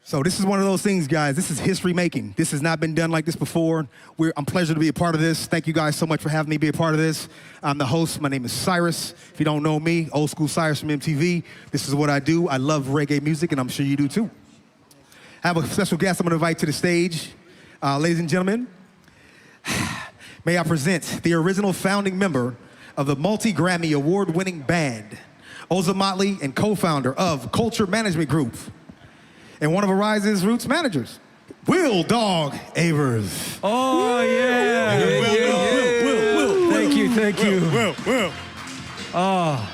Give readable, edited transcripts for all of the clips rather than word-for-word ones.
So this is one of those things, guys. This is history making. This has not been done like this before. I'm pleased to be a part of this. Thank you guys so much for having me be a part of this. I'm the host. My name is Cyrus. If you don't know me, old school Cyrus from MTV. This is what I do. I love reggae music, and I'm sure you do too. I have a special guest I'm going to invite to the stage. Ladies and gentlemen, may I present the original founding member of the multi-Grammy award-winning band, Ozomatli, and co-founder of Culture Management Group, and one of Arise's roots managers, Wil Dog Abers. Oh, yeah. Wil. Thank you. Wil. Oh.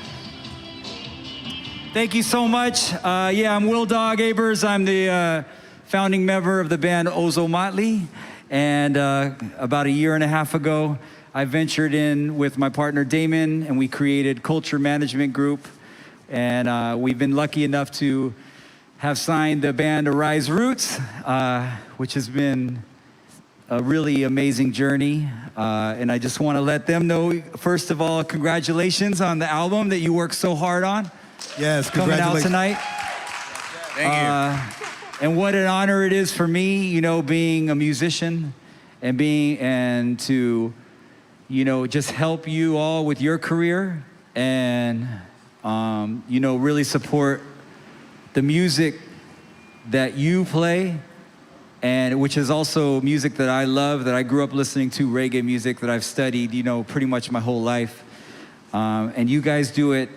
Thank you so much. I'm Wil Dog Abers. I'm the founding member of the band Ozomatli. And about a year and a half ago, I ventured in with my partner Damon, and we created Culture Management Group. And we've been lucky enough to have signed the band Arise Roots, which has been a really amazing journey. And I just want to let them know, first of all, congratulations on the album that you worked so hard on. Yes, coming out tonight. Thank you. And what an honor it is for me, you know, being a musician and to, you know, just help you all with your career and, you know, really support the music that you play, and which is also music that I love, that I grew up listening to, reggae music that I've studied, you know, pretty much my whole life. And you guys do it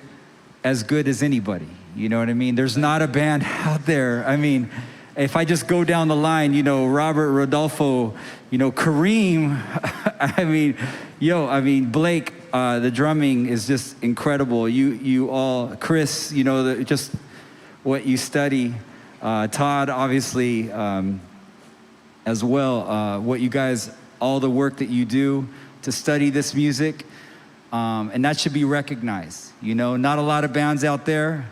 as good as anybody, you know what I mean? There's not a band out there. I mean, if I just go down the line, you know, Robert, Rodolfo, you know, Karim, I mean, Blake, the drumming is just incredible. You all, Chris, you know, just what you study. Todd, obviously, as well, what you guys, all the work that you do to study this music, and that should be recognized. You know, not a lot of bands out there,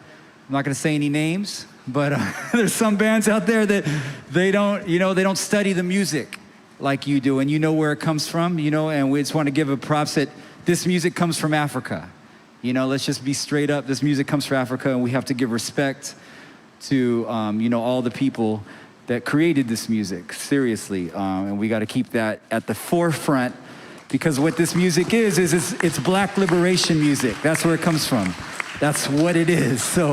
I'm not gonna say any names, but there's some bands out there that they don't study the music like you do, and you know where it comes from, you know, and we just want to give a props that this music comes from Africa. You know, let's just be straight up, this music comes from Africa, and we have to give respect to, you know, all the people that created this music, seriously, and we gotta keep that at the forefront, because what this music is it's Black liberation music. That's where it comes from. That's what it is. So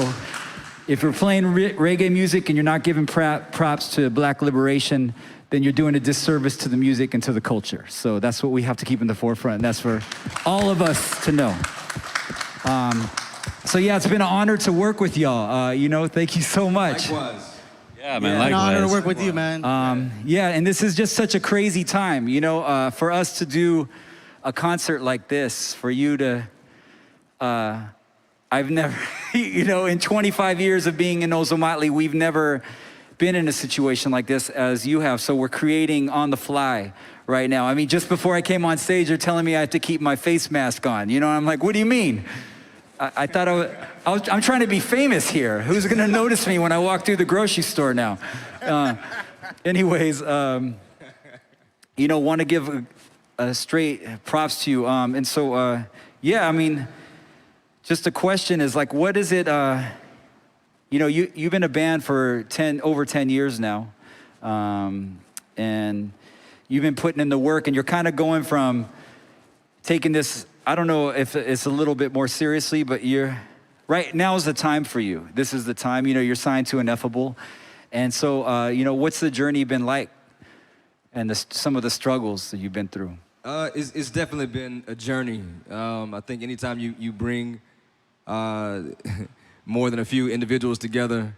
if you're playing reggae music and you're not giving props to Black liberation, then you're doing a disservice to the music and to the culture. So that's what we have to keep in the forefront, and that's for all of us to know. So yeah, it's been an honor to work with y'all. You know, thank you so much. Likewise. Yeah, man, likewise. An honor to work with you, man. Yeah, and this is just such a crazy time, you know, for us to do a concert like this, for you to, I've never, you know, in 25 years of being in Ozomatli, we've never been in a situation like this as you have. So we're creating on the fly right now. I mean, just before I came on stage, they're telling me I have to keep my face mask on. You know, I'm like, what do you mean? I thought I'm trying to be famous here. Who's gonna notice me when I walk through the grocery store now? Anyways, you know, want to give a straight props to you. And so, yeah, I mean, just a question is like, what is it, you know, you've been a band for over 10 years now, and you've been putting in the work, and you're kind of going from taking this, I don't know if it's a little bit more seriously, but right now is the time for you. This is the time, you know, you're signed to Ineffable. And so, you know, what's the journey been like, and some of the struggles that you've been through? It's definitely been a journey. I think anytime you bring more than a few individuals together,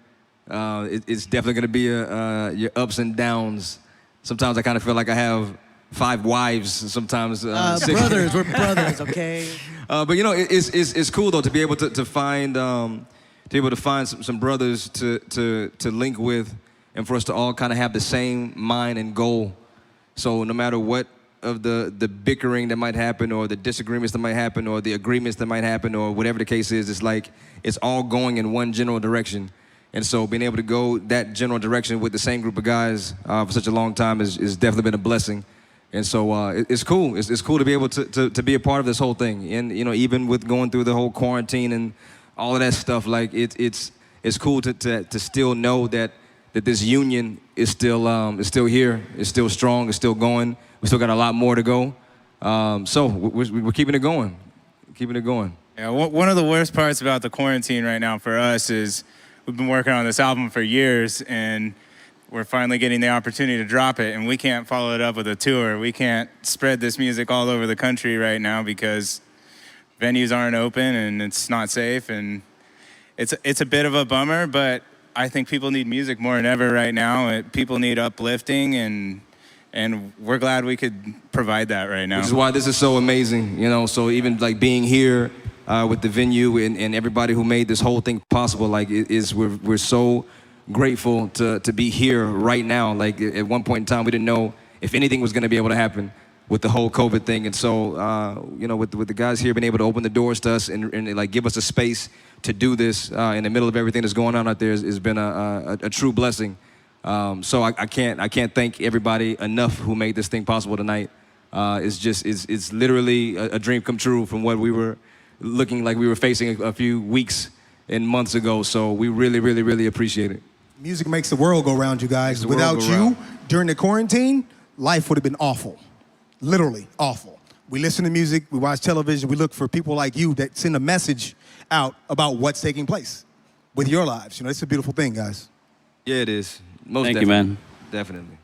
it's definitely gonna be your ups and downs. Sometimes I kind of feel like I have 5 wives, sometimes 6. Brothers, we're brothers, okay? But you know, it's cool though to be able to find some brothers to link with, and for us to all kind of have the same mind and goal. So no matter what of the bickering that might happen, or the disagreements that might happen, or the agreements that might happen, or whatever the case is, it's like it's all going in one general direction. And so being able to go that general direction with the same group of guys for such a long time has definitely been a blessing. And so it's cool. It's cool to be able to be a part of this whole thing. And you know, even with going through the whole quarantine and all of that stuff, like it's cool to still know that that this union is still here, it's still strong, it's still going. We still got a lot more to go. So we're keeping it going, keeping it going. Yeah, one of the worst parts about the quarantine right now for us is we've been working on this album for years, and we're finally getting the opportunity to drop it, and we can't follow it up with a tour. We can't spread this music all over the country right now because venues aren't open and it's not safe, and it's a bit of a bummer, but I think people need music more than ever right now. People need uplifting, and we're glad we could provide that right now. Which is why this is so amazing, you know. So even like being here with the venue and everybody who made this whole thing possible, like we're so grateful to be here right now. Like at one point in time, we didn't know if anything was going to be able to happen with the whole COVID thing, and so you know, with the guys here being able to open the doors to us and like give us a space to do this in the middle of everything that's going on out there has been a true blessing. So I can't thank everybody enough who made this thing possible tonight. It's literally a dream come true from what we were looking like we were facing a few weeks and months ago. So we really appreciate it. Music makes the world go round, you guys. Without you, during the quarantine, life would have been awful. Literally awful. We listen to music, we watch television, we look for people like you that send a message out about what's taking place with your lives. You know, it's a beautiful thing, guys. Yeah, it is. Most Thank definitely. you, man. Definitely.